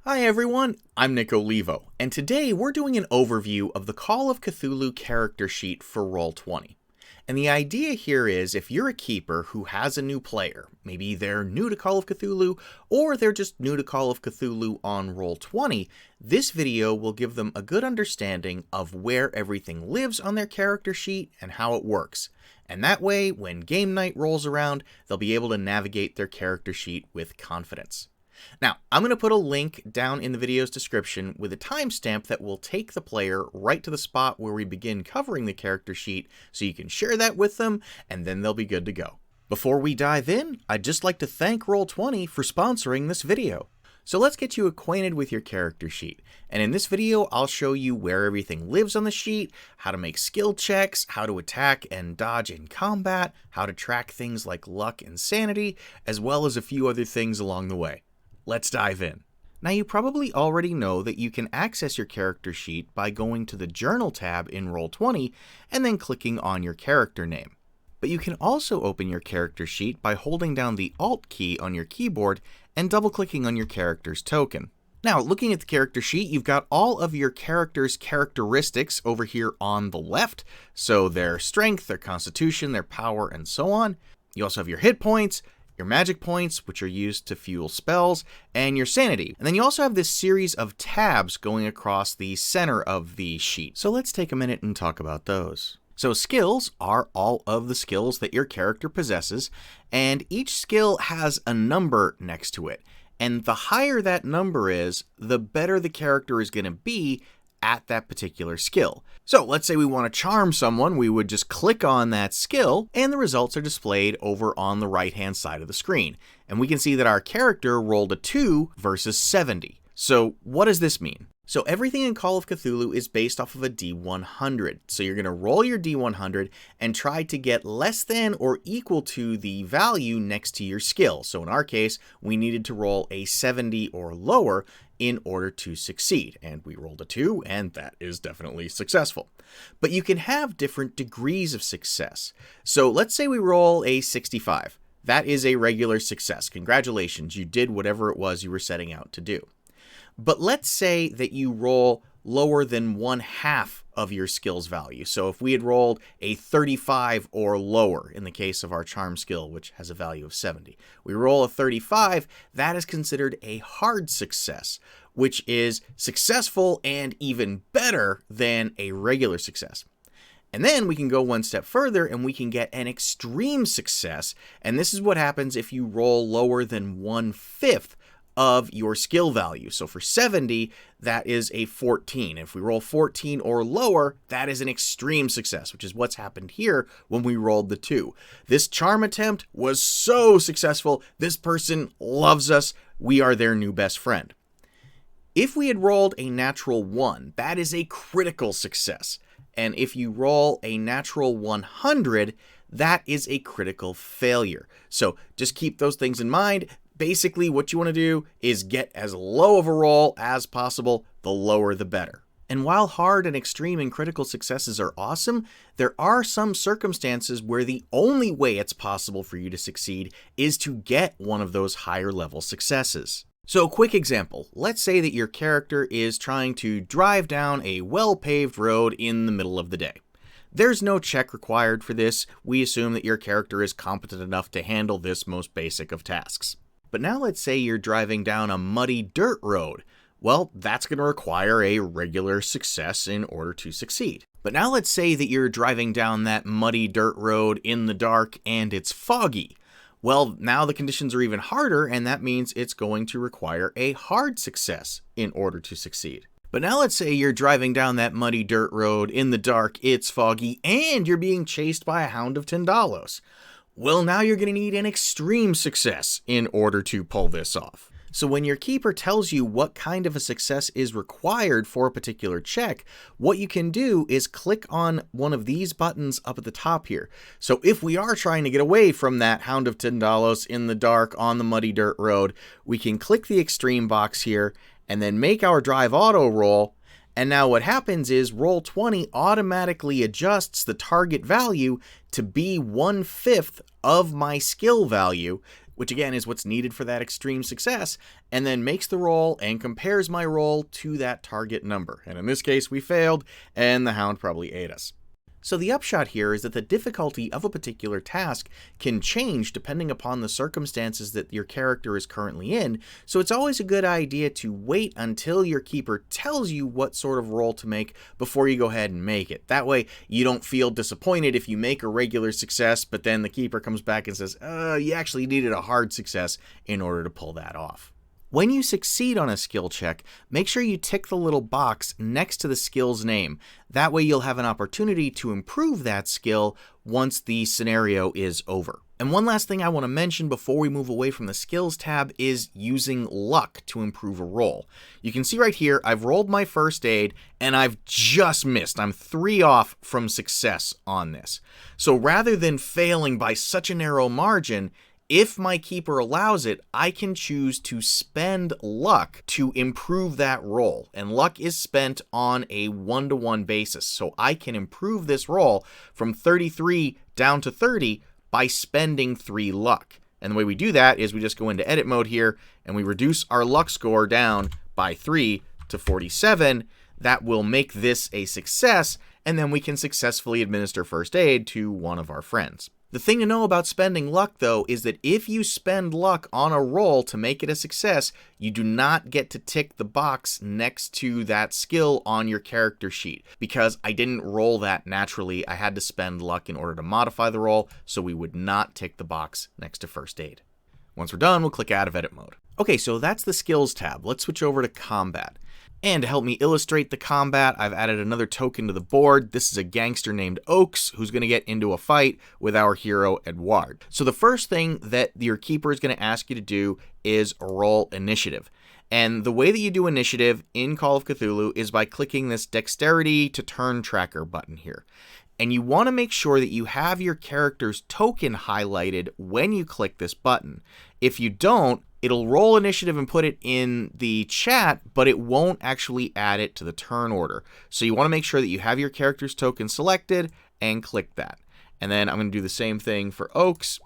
Hi everyone, I'm Nick Olivo, and today we're doing an overview of the Call of Cthulhu character sheet for Roll20. And the idea here is if you're a keeper who has a new player, maybe they're new to Call of Cthulhu, or they're just new to Call of Cthulhu on Roll20, this video will give them a good understanding of where everything lives on their character sheet and how it works. And that way, when game night rolls around, they'll be able to navigate their character sheet with confidence. Now, I'm going to put a link down in the video's description with a timestamp that will take the player right to the spot where we begin covering the character sheet so you can share that with them and then they'll be good to go. Before we dive in, I'd just like to thank Roll20 for sponsoring this video. So let's get you acquainted with your character sheet. And in this video, I'll show you where everything lives on the sheet, how to make skill checks, how to attack and dodge in combat, how to track things like luck and sanity, as well as a few other things along the way. Let's dive in. Now you probably already know that you can access your character sheet by going to the Journal tab in Roll20 and then clicking on your character name. But you can also open your character sheet by holding down the Alt key on your keyboard and double-clicking on your character's token. Now, looking at the character sheet, you've got all of your character's characteristics over here on the left, so their strength, their constitution, their power, and so on. You also have your hit points, your magic points, which are used to fuel spells, and your sanity. And then you also have this series of tabs going across the center of the sheet. So let's take a minute and talk about those. So skills are all of the skills that your character possesses, and each skill has a number next to it. And the higher that number is, the better the character is going to be at that particular skill. So let's say we want to charm someone, we would just click on that skill and the results are displayed over on the right hand side of the screen. And we can see that our character rolled a 2 versus 70. So what does this mean? So everything in Call of Cthulhu is based off of a D100. So you're going to roll your D100 and try to get less than or equal to the value next to your skill. So in our case, we needed to roll a 70 or lower in order to succeed. And we rolled a 2, and that is definitely successful. But you can have different degrees of success. So let's say we roll a 65. That is a regular success. Congratulations, you did whatever it was you were setting out to do. But let's say that you roll lower than 1/2 of your skill's value. So if we had rolled a 35 or lower in the case of our charm skill, which has a value of 70, we roll a 35, that is considered a hard success, which is successful and even better than a regular success. And then we can go one step further and we can get an extreme success. And this is what happens if you roll lower than 1/5 of your skill value. So for 70, that is a 14. If we roll 14 or lower, that is an extreme success, which is what's happened here when we rolled the 2. This charm attempt was so successful. This person loves us. We are their new best friend. If we had rolled a natural 1, that is a critical success. And if you roll a natural 100, that is a critical failure. So just keep those things in mind. Basically, what you want to do is get as low of a roll as possible, the lower the better. And while hard and extreme and critical successes are awesome, there are some circumstances where the only way it's possible for you to succeed is to get one of those higher level successes. So a quick example, let's say that your character is trying to drive down a well-paved road in the middle of the day. There's no check required for this. We assume that your character is competent enough to handle this most basic of tasks. But now let's say you're driving down a muddy dirt road. Well, that's going to require a regular success in order to succeed. But now let's say that you're driving down that muddy dirt road in the dark and it's foggy. Well, now the conditions are even harder, and that means it's going to require a hard success in order to succeed. But now let's say you're driving down that muddy dirt road in the dark, it's foggy, and you're being chased by a hound of Tindalos. Well, now you're going to need an extreme success in order to pull this off. So when your keeper tells you what kind of a success is required for a particular check, what you can do is click on one of these buttons up at the top here. So if we are trying to get away from that Hound of Tindalos in the dark on the muddy dirt road, we can click the extreme box here and then make our drive auto roll. And now what happens is Roll20 automatically adjusts the target value to be 1/5 of my skill value which again is what's needed for that extreme success, and then makes the roll and compares my roll to that target number. And in this case, we failed, and the hound probably ate us. So the upshot here is that the difficulty of a particular task can change depending upon the circumstances that your character is currently in, so it's always a good idea to wait until your keeper tells you what sort of roll to make before you go ahead and make it. That way you don't feel disappointed if you make a regular success, but then the keeper comes back and says, you actually needed a hard success in order to pull that off. When you succeed on a skill check, make sure you tick the little box next to the skill's name. That way you'll have an opportunity to improve that skill once the scenario is over. And one last thing I want to mention before we move away from the skills tab is using luck to improve a roll. You can see right here, I've rolled my first aid and I've just missed. I'm 3 off from success on this. So rather than failing by such a narrow margin, if my keeper allows it, I can choose to spend luck to improve that roll. And luck is spent on a 1-to-1 basis. So I can improve this roll from 33 down to 30 by spending 3 luck. And the way we do that is we just go into edit mode here and we reduce our luck score down by 3 to 47. That will make this a success, and then we can successfully administer first aid to one of our friends. The thing to know about spending luck, though, is that if you spend luck on a roll to make it a success, you do not get to tick the box next to that skill on your character sheet. Because I didn't roll that naturally, I had to spend luck in order to modify the roll, so we would not tick the box next to first aid. Once we're done, we'll click out of edit mode. Okay, so that's the skills tab. Let's switch over to combat. And to help me illustrate the combat, I've added another token to the board. This is a gangster named Oaks who's going to get into a fight with our hero Edward. So the first thing that your keeper is going to ask you to do is roll initiative. And the way that you do initiative in Call of Cthulhu is by clicking this dexterity to turn tracker button here. And you want to make sure that you have your character's token highlighted when you click this button. If you don't, it'll roll initiative and put it in the chat, but it won't actually add it to the turn order. So you want to make sure that you have your character's token selected and click that. And then I'm going to do the same thing for Oaks.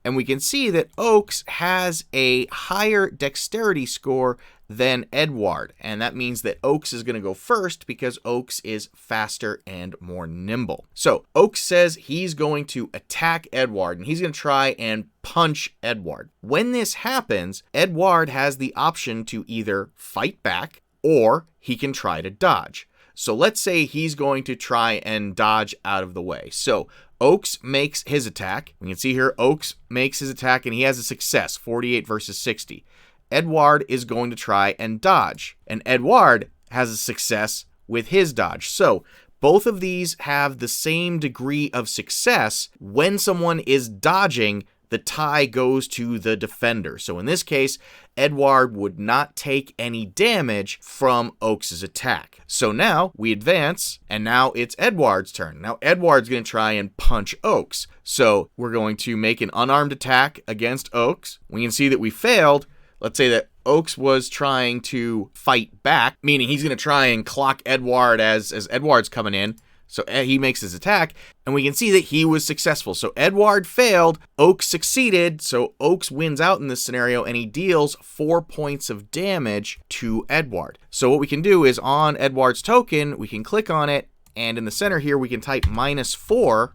And we can see that Oaks has a higher dexterity score than Edward. And that means that Oaks is going to go first because Oaks is faster and more nimble. So Oaks says he's going to attack Edward and he's going to try and punch Edward. When this happens, Edward has the option to either fight back or he can try to dodge. So let's say he's going to try and dodge out of the way. So Oaks makes his attack. We can see here Oaks makes his attack and he has a success, 48 versus 60. Edward is going to try and dodge, and Edward has a success with his dodge. So both of these have the same degree of success. When someone is dodging, the tie goes to the defender. So in this case, Edward would not take any damage from Oaks' attack. So now we advance, and now it's Edward's turn. Now Edward's going to try and punch Oaks. So we're going to make an unarmed attack against Oaks. We can see that we failed. Let's say that Oaks was trying to fight back, meaning he's going to try and clock Edward as Edward's coming in. So he makes his attack, and we can see that he was successful. So Edward failed, Oaks succeeded, so Oaks wins out in this scenario, and he deals 4 points of damage to Edward. So what we can do is on Edward's token, we can click on it, and in the center here, we can type -4,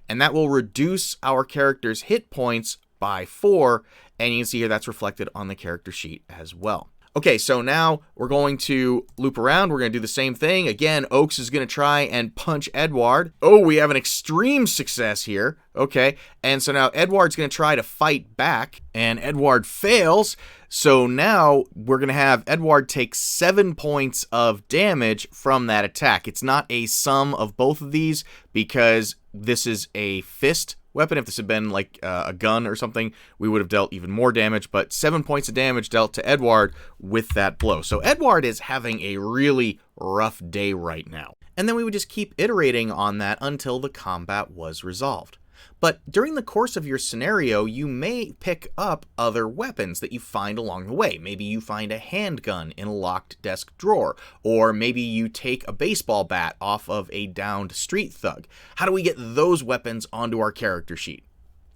and that will reduce our character's hit points by 4, and you can see here that's reflected on the character sheet as well. Okay, so now we're going to loop around. We're going to do the same thing. Again, Oaks is going to try and punch Edward. Oh, we have an extreme success here. Okay, and so now Edward's going to try to fight back, and Edward fails. So now we're going to have Edward take 7 points of damage from that attack. It's not a sum of both of these because this is a fist weapon. If this had been like a gun or something, we would have dealt even more damage, but 7 points of damage dealt to Edward with that blow. So Edward is having a really rough day right now. And then we would just keep iterating on that until the combat was resolved. But during the course of your scenario, you may pick up other weapons that you find along the way. Maybe you find a handgun in a locked desk drawer, or maybe you take a baseball bat off of a downed street thug. How do we get those weapons onto our character sheet?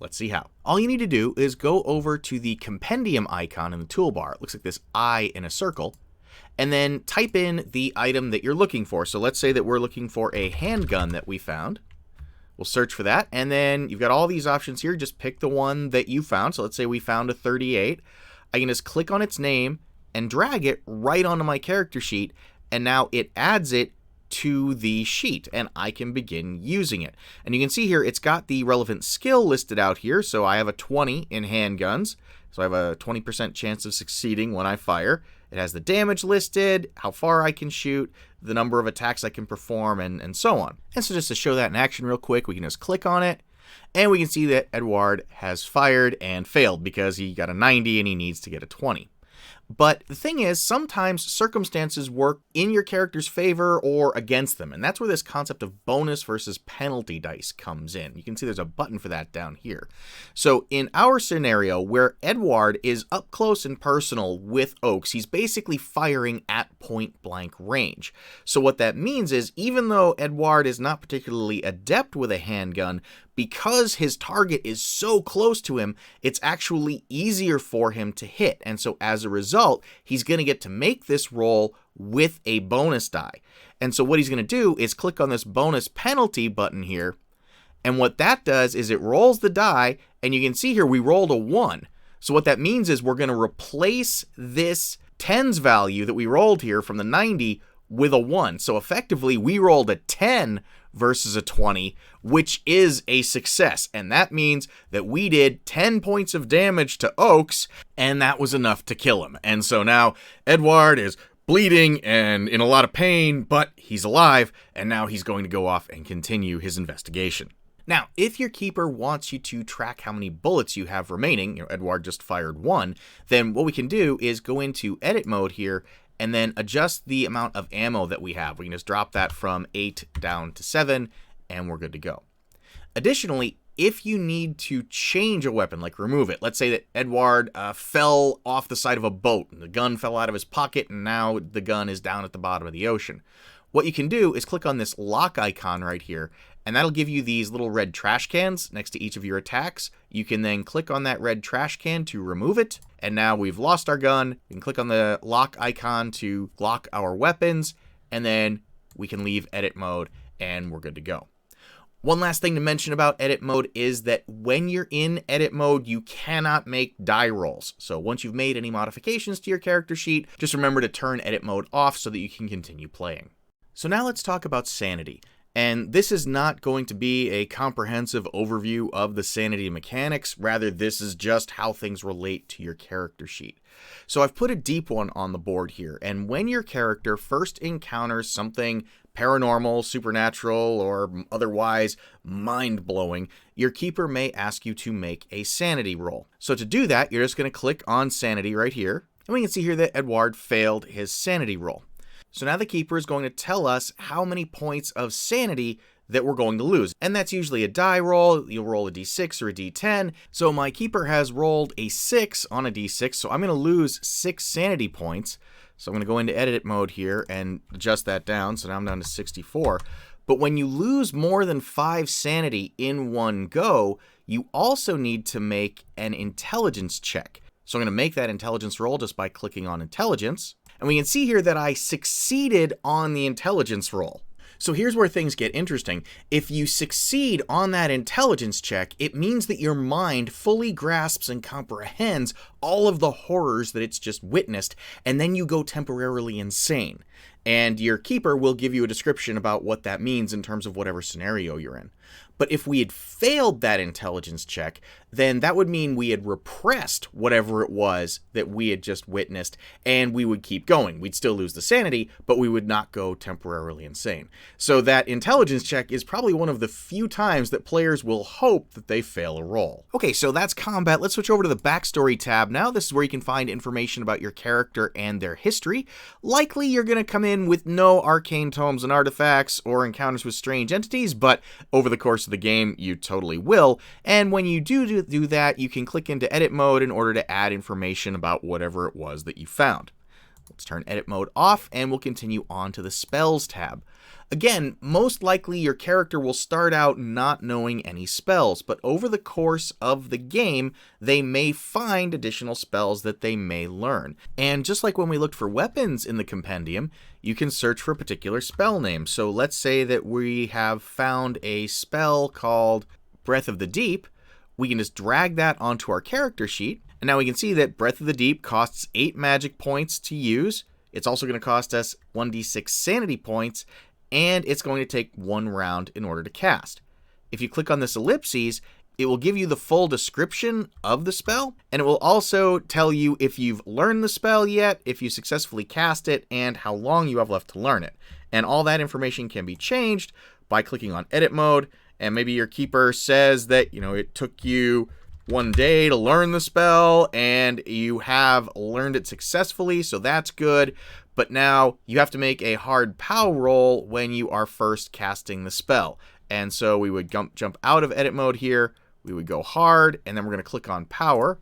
Let's see how. All you need to do is go over to the compendium icon in the toolbar. It looks like this eye in a circle. And then type in the item that you're looking for. So let's say that we're looking for a handgun that we found. We'll search for that. And then you've got all these options here. Just pick the one that you found. So let's say we found a 38. I can just click on its name and drag it right onto my character sheet. And now it adds it to the sheet and I can begin using it. And you can see here it's got the relevant skill listed out here. So I have a 20 in handguns. So I have a 20% chance of succeeding when I fire. It has the damage listed, how far I can shoot, the number of attacks I can perform, and so on. And so just to show that in action real quick, we can just click on it. And we can see that Edward has fired and failed because he got a 90 and he needs to get a 20. But the thing is, sometimes circumstances work in your character's favor or against them. And that's where this concept of bonus versus penalty dice comes in. You can see there's a button for that down here. So in our scenario where Edward is up close and personal with Oaks, he's basically firing at point blank range. So what that means is even though Edward is not particularly adept with a handgun, because his target is so close to him, it's actually easier for him to hit. And so as a result, he's going to get to make this roll with a bonus die. And so what he's going to do is click on this bonus penalty button here. And what that does is it rolls the die. And you can see here we rolled a 1. So what that means is we're going to replace this tens value that we rolled here from the 90 with a 1. So effectively we rolled a 10 versus a 20, which is a success. And that means that we did 10 points of damage to Oaks, and that was enough to kill him. And so now Edward is bleeding and in a lot of pain, but he's alive, and now he's going to go off and continue his investigation. Now, if your keeper wants you to track how many bullets you have remaining, Edward just fired 1, then what we can do is go into edit mode here and then adjust the amount of ammo that we have. We can just drop that from 8 down to 7, and we're good to go. Additionally, if you need to change a weapon, like remove it, let's say that Edward fell off the side of a boat, and the gun fell out of his pocket, and now the gun is down at the bottom of the ocean. What you can do is click on this lock icon right here, and that'll give you these little red trash cans next to each of your attacks. You can then click on that red trash can to remove it, and now we've lost our gun. You can click on the lock icon to lock our weapons, and then we can leave edit mode, and we're good to go. One last thing to mention about edit mode is that when you're in edit mode, you cannot make die rolls. So once you've made any modifications to your character sheet, just remember to turn edit mode off so that you can continue playing. So now let's talk about Sanity. And this is not going to be a comprehensive overview of the Sanity mechanics. Rather, this is just how things relate to your character sheet. So I've put a deep one on the board here. And when your character first encounters something paranormal, supernatural, or otherwise mind-blowing, your keeper may ask you to make a Sanity roll. So to do that, you're just going to click on Sanity right here. And we can see here that Edward failed his Sanity roll. So now the keeper is going to tell us how many points of sanity that we're going to lose. And that's usually a die roll. You'll roll a d6 or a d10. So my keeper has rolled a 6 on a d6. So I'm going to lose 6 sanity points. So I'm going to go into edit mode here and adjust that down. So now I'm down to 64. But when you lose more than 5 sanity in one go, you also need to make an intelligence check. So I'm going to make that intelligence roll just by clicking on intelligence. And we can see here that I succeeded on the intelligence roll. So here's where things get interesting. If you succeed on that intelligence check, it means that your mind fully grasps and comprehends all of the horrors that it's just witnessed, and then you go temporarily insane. And your keeper will give you a description about what that means in terms of whatever scenario you're in. But if we had failed that intelligence check, then that would mean we had repressed whatever it was that we had just witnessed, and we would keep going. We'd still lose the sanity, but we would not go temporarily insane. So that intelligence check is probably one of the few times that players will hope that they fail a roll. Okay, so that's combat. Let's switch over to the backstory tab now. This is where you can find information about your character and their history. Likely you're going to come in with no arcane tomes and artifacts or encounters with strange entities, but over the course of the game, you totally will. And when you do that, you can click into edit mode in order to add information about whatever it was that you found. We'll Let's turn edit mode off, and we'll continue on to the spells tab. Again, most likely your character will start out not knowing any spells, but over the course of the game, they may find additional spells that they may learn. And just like when we looked for weapons in the compendium, you can search for a particular spell name. So let's say that we have found a spell called Breath of the Deep. We can just drag that onto our character sheet, and now we can see that Breath of the Deep costs 8 magic points to use. It's also going to cost us 1d6 sanity points, and it's going to take 1 round in order to cast. If you click on this ellipses, it will give you the full description of the spell, and it will also tell you if you've learned the spell yet, if you successfully cast it, and how long you have left to learn it. And all that information can be changed by clicking on edit mode, and maybe your keeper says that, it took you 1 day to learn the spell, and you have learned it successfully, so that's good. But now you have to make a hard POW roll when you are first casting the spell. And so we would jump out of edit mode here, we would go hard, and then we're going to click on power.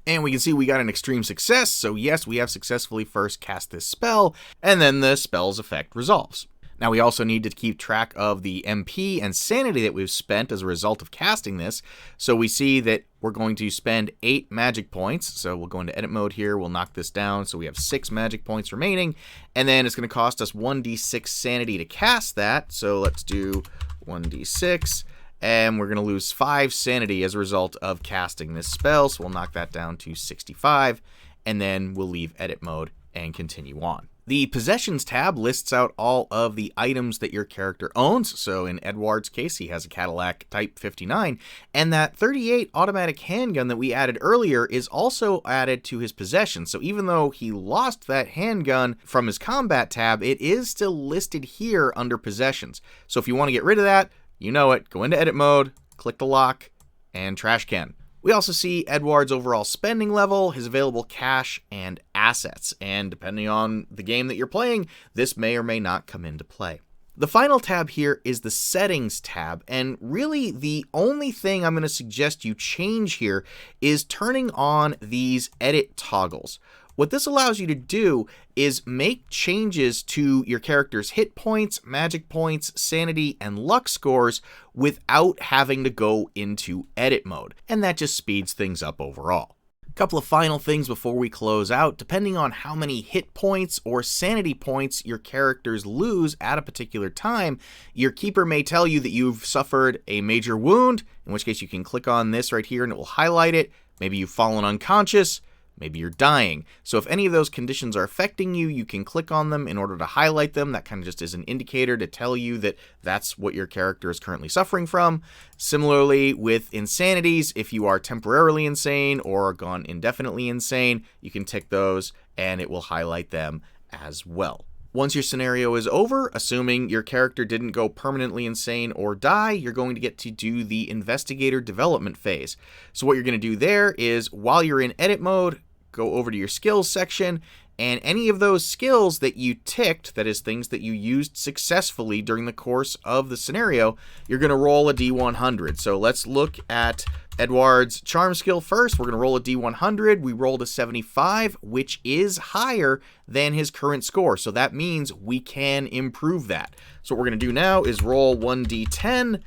And we can see we got an extreme success, so yes, we have successfully first cast this spell, and then the spell's effect resolves. Now we also need to keep track of the MP and sanity that we've spent as a result of casting this. So we see that we're going to spend 8 magic points. So we'll go into edit mode here, we'll knock this down. So we have 6 magic points remaining, and then it's going to cost us 1d6 sanity to cast that. So let's do 1d6, and we're going to lose 5 sanity as a result of casting this spell. So we'll knock that down to 65, and then we'll leave edit mode and continue on. The Possessions tab lists out all of the items that your character owns. So in Edward's case, he has a Cadillac Type 59, and that 38 automatic handgun that we added earlier is also added to his possessions. So even though he lost that handgun from his combat tab, it is still listed here under Possessions. So if you want to get rid of that, you know it, go into edit mode, click the lock, and trash can. We also see Edward's overall spending level, his available cash, and assets, and depending on the game that you're playing, this may or may not come into play. The final tab here is the Settings tab, and really the only thing I'm going to suggest you change here is turning on these edit toggles. What this allows you to do is make changes to your character's hit points, magic points, sanity, and luck scores without having to go into edit mode, and that just speeds things up overall. A couple of final things before we close out. Depending on how many hit points or sanity points your characters lose at a particular time, your keeper may tell you that you've suffered a major wound, in which case you can click on this right here and it will highlight it. Maybe you've fallen unconscious. Maybe you're dying. So if any of those conditions are affecting you, you can click on them in order to highlight them. That kind of just is an indicator to tell you that that's what your character is currently suffering from. Similarly, with insanities, if you are temporarily insane or gone indefinitely insane, you can tick those and it will highlight them as well. Once your scenario is over, assuming your character didn't go permanently insane or die, you're going to get to do the investigator development phase. So what you're going to do there is, while you're in edit mode, go over to your skills section, and any of those skills that you ticked, that is things that you used successfully during the course of the scenario, you're going to roll a d100. So let's look at Edward's charm skill first. We're going to roll a d100. We rolled a 75, which is higher than his current score. So that means we can improve that. So what we're going to do now is roll 1d10,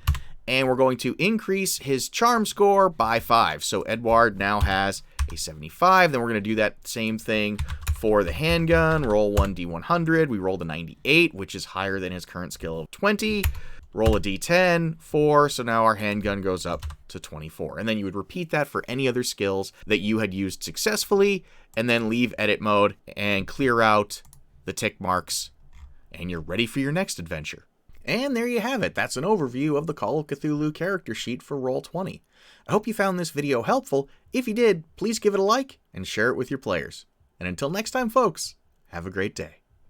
and we're going to increase his charm score by 5. So Edward now has a 75. Then we're going to do that same thing for the handgun. Roll 1d100. We rolled a 98, which is higher than his current skill of 20. Roll a d10, 4, so now our handgun goes up to 24. And then you would repeat that for any other skills that you had used successfully, and then leave edit mode and clear out the tick marks, and you're ready for your next adventure. And there you have it. That's an overview of the Call of Cthulhu character sheet for Roll20. I hope you found this video helpful. If you did, please give it a like and share it with your players. And until next time, folks, have a great day.